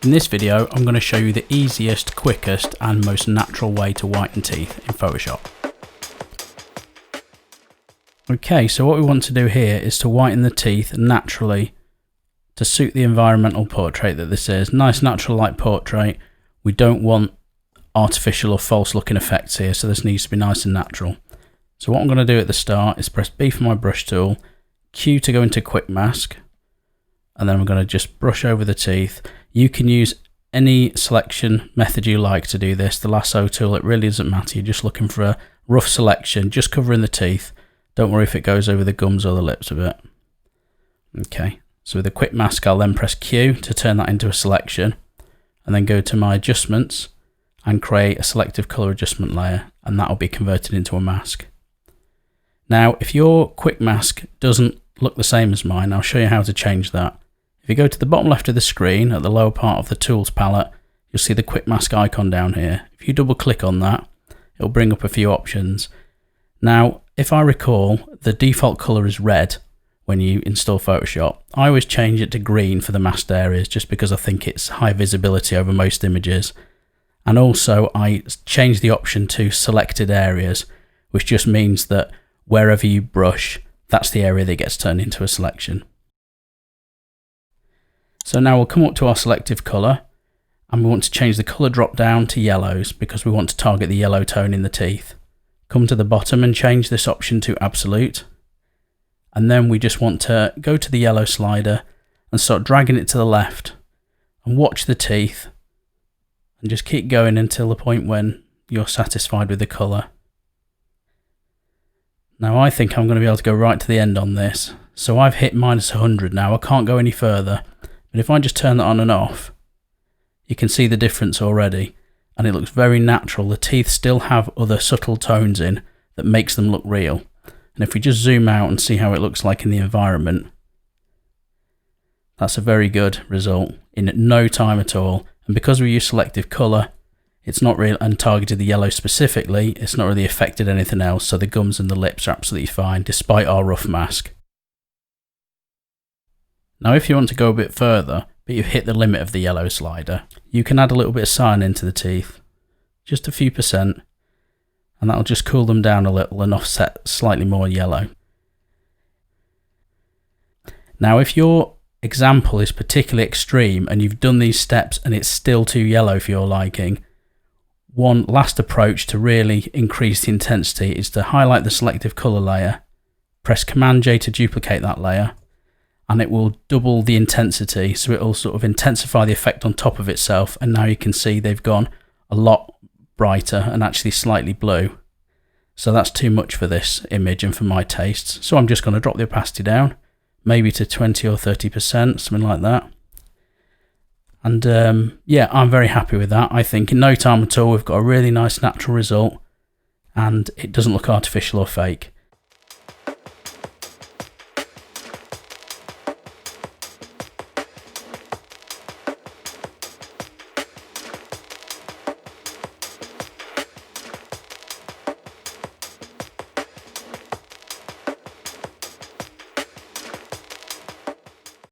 In this video, I'm going to show you the easiest, quickest and most natural way to whiten teeth in Photoshop. Okay, so what we want to do here is to whiten the teeth naturally to suit the environmental portrait that this is. Nice natural light portrait. We don't want artificial or false looking effects here, so this needs to be nice and natural. So what I'm going to do at the start is press B for my brush tool, Q to go into quick mask, and then I'm going to just brush over the teeth. You can use any selection method you like to do this. The lasso tool, it really doesn't matter. You're just looking for a rough selection, just covering the teeth. Don't worry if it goes over the gums or the lips a bit. Okay, so with a quick mask, I'll then press Q to turn that into a selection, and then go to my adjustments and create a selective color adjustment layer, and that will be converted into a mask. Now, if your quick mask doesn't look the same as mine, I'll show you how to change that. If you go to the bottom left of the screen, at the lower part of the tools palette, you'll see the quick mask icon down here. If you double click on that, it'll bring up a few options. Now, if I recall, the default color is red when you install Photoshop. I always change it to green for the masked areas just because I think it's high visibility over most images. And also I change the option to selected areas, which just means that wherever you brush, that's the area that gets turned into a selection. So now we'll come up to our selective colour, and we want to change the colour drop down to yellows because we want to target the yellow tone in the teeth. Come to the bottom and change this option to absolute, and then we just want to go to the yellow slider and start dragging it to the left and watch the teeth and just keep going until the point when you're satisfied with the colour. Now I think I'm going to be able to go right to the end on this, so I've hit -100 now. I can't go any further. But if I just turn that on and off, you can see the difference already, and it looks very natural. The teeth still have other subtle tones in that makes them look real. And if we just zoom out and see how it looks like in the environment, that's a very good result in no time at all. And because we use selective colour, it's not real, and targeted the yellow specifically, it's not really affected anything else, so the gums and the lips are absolutely fine despite our rough mask. Now if you want to go a bit further, but you've hit the limit of the yellow slider, you can add a little bit of cyan into the teeth, just a few %, and that'll just cool them down a little and offset slightly more yellow. Now if your example is particularly extreme and you've done these steps and it's still too yellow for your liking, one last approach to really increase the intensity is to highlight the selective colour layer, press Command J to duplicate that layer, and it will double the intensity, so it will sort of intensify the effect on top of itself, and now you can see they've gone a lot brighter and actually slightly blue. So that's too much for this image and for my tastes, so I'm just going to drop the opacity down, maybe to 20 or 30%, something like that. And yeah, I'm very happy with that. I think in no time at all we've got a really nice natural result, and it doesn't look artificial or fake.